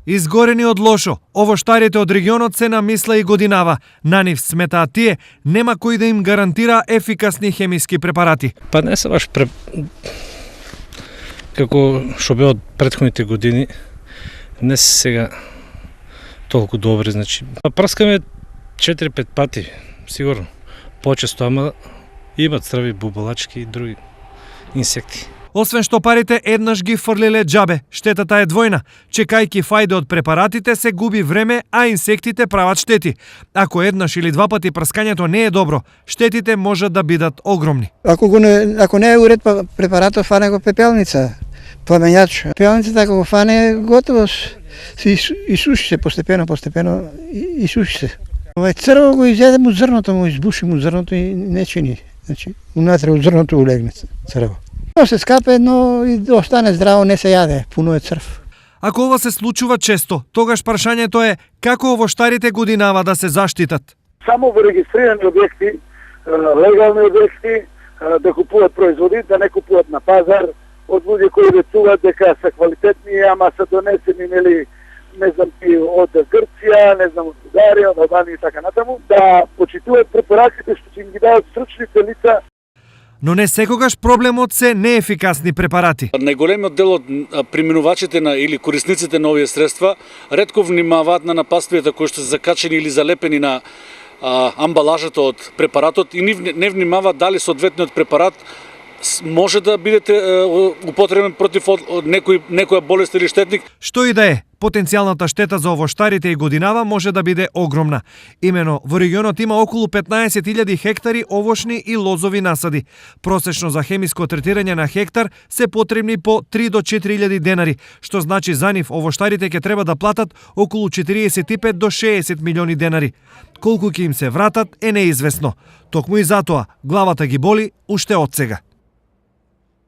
Изгорени од лошо, овоштарите од регионот се намисла и годинава. На нив сметаат тие, нема кој да им гарантира ефикасни хемиски препарати. Па не се баш како што беа од претходните години, не се сега толку добри, значи. Прскаме 4-5 пати, сигурно. Почесто, ама имат црви, бубалачки и други инсекти. Освен што парите еднаш ги фрлиле џабе, штетата е двојна. Чекајќи фајде од препаратите се губи време, а инсектите прават штети. Ако еднаш или два пати прскањето не е добро, штетите можат да бидат огромни. Ако не е уред препаратот, фане го пепелница, пламењач. Пепелницата ако го фане, готово се исуши се постепено, исуши се. Овај црво го изеде му зрното, му избуши му зрното и не чини. Значи, унатре од зрното улегне црво. Се скапе, но и да остане здраво, не се јаде, пуно е црв. Ако ова се случува често, тогаш прашањето е како овоштарите годинава да се заштитат. Само во регистрирани објекти, легални објекти, да купуваат производи, да не купуваат на пазар од луѓе кои рецуваат дека се квалитетни, ама се донесени, нели, не знам ти, од Грција, не знам од Бугарија, од Албанија и така натаму, да почитуваат препаратите што ќе им ги дадат стручните лица. Но не секогаш проблемот се неефикасни препарати. Најголемиот дел од применувачите или корисниците на овие средства ретко внимаваат на напаствијата кои што се закачени или залепени на амбалажата од препаратот и не внимаваат дали соодветниот препарат може да бидете употребен против некоја болест или штетник. Што и да е, потенцијалната штета за овоштарите и годинава може да биде огромна. Имено, во регионот има околу 15.000 хектари овошни и лозови насади. Просечно за хемиско третирање на хектар се потребни по 3 до 4.000 денари, што значи за нив овоштарите ќе треба да платат околу 45 до 60 милиони денари. Колку ќе им се вратат е неизвестно. Токму и затоа главата ги боли уште од сега.